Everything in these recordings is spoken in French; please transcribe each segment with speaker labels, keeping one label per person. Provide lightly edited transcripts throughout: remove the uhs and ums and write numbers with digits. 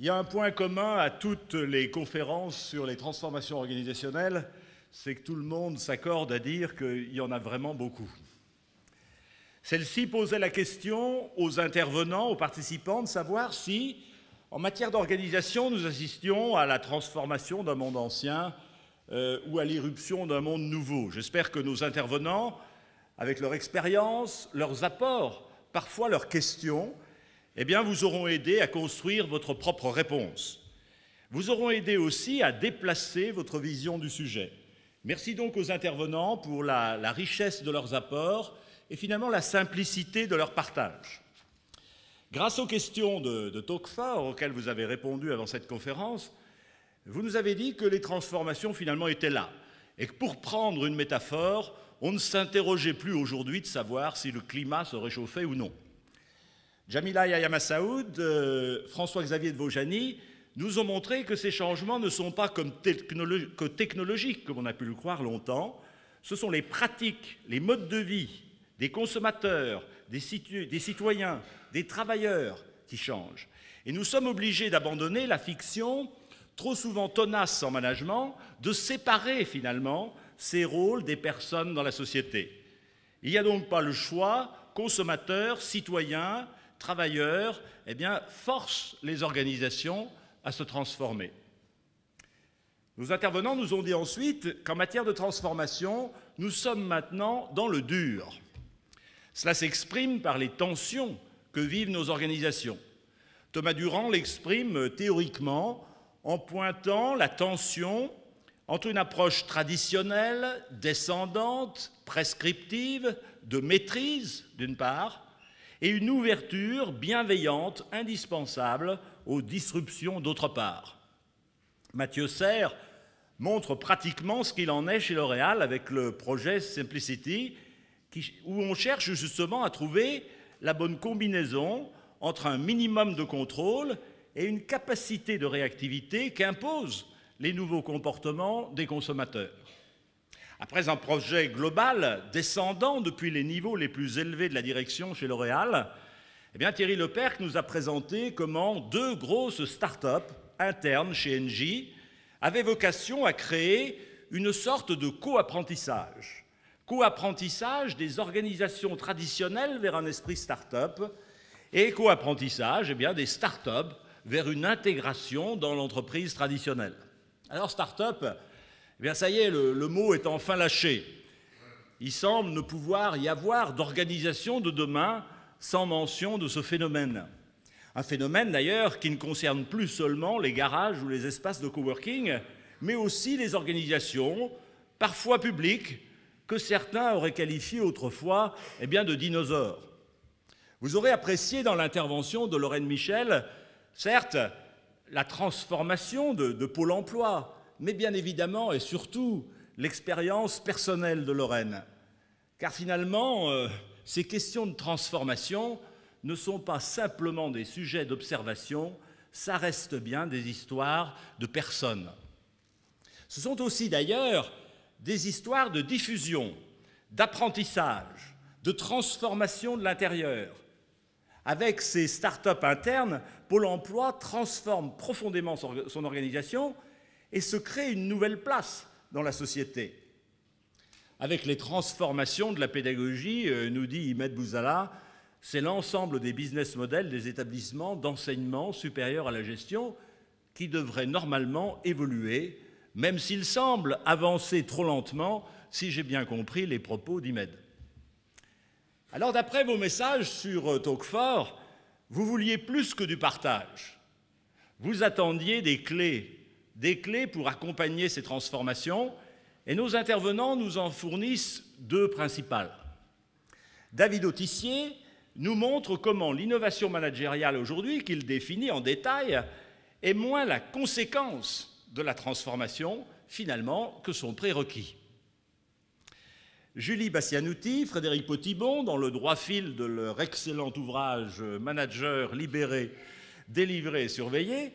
Speaker 1: Il y a un point commun à toutes les conférences sur les transformations organisationnelles, c'est que tout le monde s'accorde à dire qu'il y en a vraiment beaucoup. Celle-ci posait la question aux intervenants, aux participants, de savoir si, en matière d'organisation, nous assistions à la transformation d'un monde ancien ou à l'irruption d'un monde nouveau. J'espère que nos intervenants, avec leur expérience, leurs apports, parfois leurs questions, eh bien, vous auront aidé à construire votre propre réponse. Vous auront aidé aussi à déplacer votre vision du sujet. Merci donc aux intervenants pour la richesse de leurs apports et finalement la simplicité de leur partage. Grâce aux questions de Tocqueville auxquelles vous avez répondu avant cette conférence, vous nous avez dit que les transformations finalement étaient là et que pour prendre une métaphore, on ne s'interrogeait plus aujourd'hui de savoir si le climat se réchauffait ou non. Jamila Yahya Massaoud, François-Xavier de Vaujany nous ont montré que ces changements ne sont pas que technologiques, comme on a pu le croire longtemps. Ce sont les pratiques, les modes de vie des consommateurs, des citoyens, des travailleurs qui changent. Et nous sommes obligés d'abandonner la fiction, trop souvent tenace en management, de séparer finalement ces rôles des personnes dans la société. Il n'y a donc pas le choix, consommateurs, citoyens, travailleurs, eh bien, forcent les organisations à se transformer. Nos intervenants nous ont dit ensuite qu'en matière de transformation, nous sommes maintenant dans le dur. Cela s'exprime par les tensions que vivent nos organisations. Thomas Durand l'exprime théoriquement en pointant la tension entre une approche traditionnelle, descendante, prescriptive, de maîtrise d'une part, et une ouverture bienveillante, indispensable aux disruptions d'autre part. Mathieu Serres montre pratiquement ce qu'il en est chez L'Oréal avec le projet Simplicity, où on cherche justement à trouver la bonne combinaison entre un minimum de contrôle et une capacité de réactivité qu'imposent les nouveaux comportements des consommateurs. Après un projet global descendant depuis les niveaux les plus élevés de la direction chez L'Oréal, eh bien Thierry Lepercq nous a présenté comment deux grosses start-up internes chez Engie avaient vocation à créer une sorte de co-apprentissage. Co-apprentissage des organisations traditionnelles vers un esprit start-up et co-apprentissage des start-up vers une intégration dans l'entreprise traditionnelle. Alors start-up, eh bien, ça y est, le mot est enfin lâché. Il semble ne pouvoir y avoir d'organisation de demain sans mention de ce phénomène. Un phénomène, d'ailleurs, qui ne concerne plus seulement les garages ou les espaces de coworking, mais aussi les organisations, parfois publiques, que certains auraient qualifiées autrefois de dinosaures. Vous aurez apprécié dans l'intervention de Lorraine Michel, certes, la transformation de Pôle emploi, mais bien évidemment et surtout l'expérience personnelle de Lorraine. Car finalement, ces questions de transformation ne sont pas simplement des sujets d'observation, ça reste bien des histoires de personnes. Ce sont aussi d'ailleurs des histoires de diffusion, d'apprentissage, de transformation de l'intérieur. Avec ces start-up internes, Pôle emploi transforme profondément son organisation et se crée une nouvelle place dans la société. Avec les transformations de la pédagogie, nous dit Imed Bouzala, c'est l'ensemble des business models des établissements d'enseignement supérieur à la gestion qui devraient normalement évoluer, même s'il semble avancer trop lentement, si j'ai bien compris les propos d'Imed. Alors, d'après vos messages sur Tocqueville, vous vouliez plus que du partage. Vous attendiez des clés pour accompagner ces transformations, et nos intervenants nous en fournissent deux principales. David Autissier nous montre comment l'innovation managériale aujourd'hui, qu'il définit en détail, est moins la conséquence de la transformation, finalement, que son prérequis. Julie Bassianouti, Frédéric Potibon, dans le droit fil de leur excellent ouvrage « Manager libéré, délivré et surveillé »,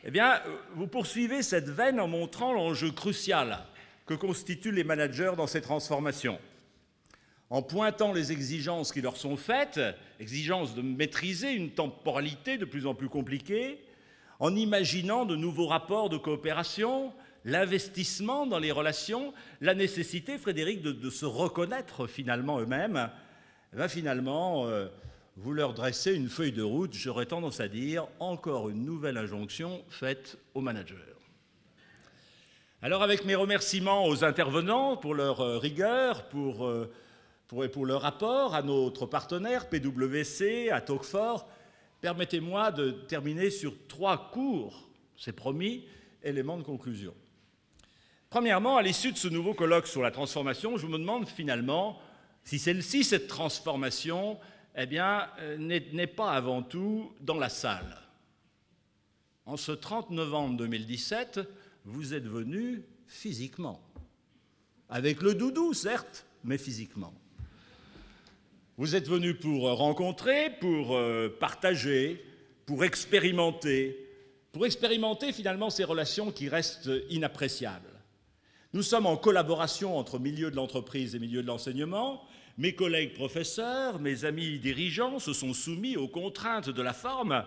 Speaker 1: eh bien, vous poursuivez cette veine en montrant l'enjeu crucial que constituent les managers dans ces transformations. En pointant les exigences qui leur sont faites, exigences de maîtriser une temporalité de plus en plus compliquée, en imaginant de nouveaux rapports de coopération, l'investissement dans les relations, la nécessité, Frédéric, de se reconnaître finalement eux-mêmes, vous leur dressez une feuille de route, j'aurais tendance à dire, encore une nouvelle injonction faite aux managers. Alors avec mes remerciements aux intervenants pour leur rigueur, pour leur apport, à notre partenaire PwC, à Talk4, permettez-moi de terminer sur 3 courts, c'est promis, éléments de conclusion. Premièrement, à l'issue de ce nouveau colloque sur la transformation, je me demande finalement si celle-ci, cette transformation, n'est pas avant tout dans la salle. En ce 30 novembre 2017, vous êtes venus physiquement. Avec le doudou, certes, mais physiquement. Vous êtes venus pour rencontrer, pour partager, pour expérimenter finalement ces relations qui restent inappréciables. Nous sommes en collaboration entre milieu de l'entreprise et milieu de l'enseignement. Mes collègues professeurs, mes amis dirigeants se sont soumis aux contraintes de la forme,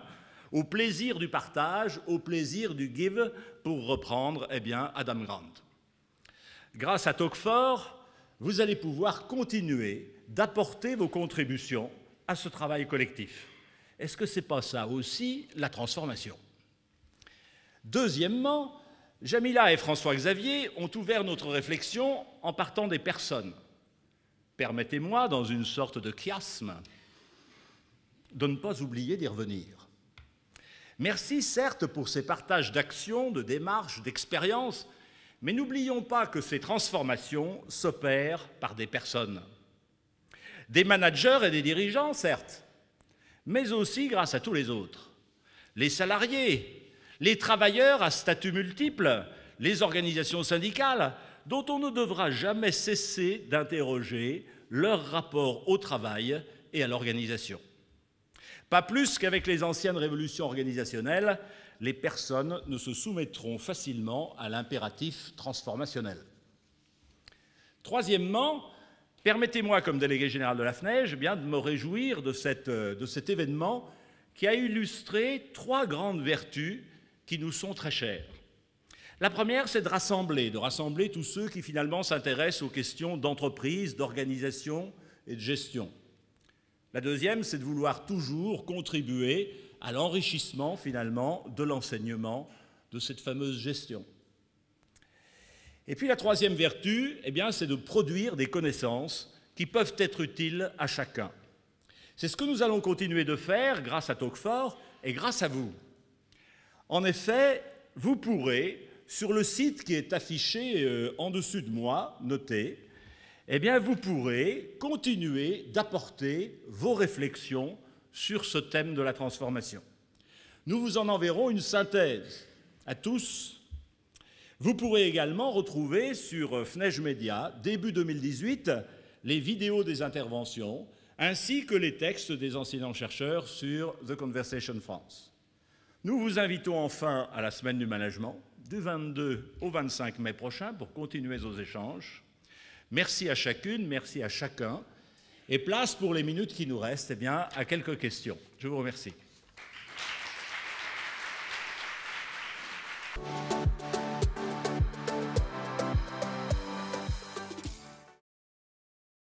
Speaker 1: au plaisir du partage, au plaisir du give, pour reprendre Adam Grant. Grâce à Talk4, vous allez pouvoir continuer d'apporter vos contributions à ce travail collectif. Est-ce que ce n'est pas ça aussi la transformation? Deuxièmement, Jamila et François-Xavier ont ouvert notre réflexion en partant des personnes. Permettez-moi, dans une sorte de chiasme, de ne pas oublier d'y revenir. Merci certes pour ces partages d'actions, de démarches, d'expériences, mais n'oublions pas que ces transformations s'opèrent par des personnes. Des managers et des dirigeants, certes, mais aussi grâce à tous les autres. Les salariés, les travailleurs à statut multiple, les organisations syndicales, dont on ne devra jamais cesser d'interroger leur rapport au travail et à l'organisation. Pas plus qu'avec les anciennes révolutions organisationnelles, les personnes ne se soumettront facilement à l'impératif transformationnel. Troisièmement, permettez-moi, comme délégué général de la FNEJ, de me réjouir de cet événement qui a illustré 3 grandes vertus qui nous sont très chères. La première, c'est de rassembler tous ceux qui finalement s'intéressent aux questions d'entreprise, d'organisation et de gestion. La deuxième, c'est de vouloir toujours contribuer à l'enrichissement finalement de l'enseignement de cette fameuse gestion. Et puis la troisième vertu, c'est de produire des connaissances qui peuvent être utiles à chacun. C'est ce que nous allons continuer de faire grâce à Talk4 et grâce à vous. En effet, vous pourrez, sur le site qui est affiché en dessus de moi, noté, vous pourrez continuer d'apporter vos réflexions sur ce thème de la transformation. Nous vous en enverrons une synthèse à tous. Vous pourrez également retrouver sur FNEJ Média, début 2018, les vidéos des interventions, ainsi que les textes des enseignants-chercheurs sur The Conversation France. Nous vous invitons enfin à la semaine du management, du 22 au 25 mai prochain, pour continuer nos échanges. Merci à chacune, merci à chacun. Et place pour les minutes qui nous restent à quelques questions. Je vous remercie.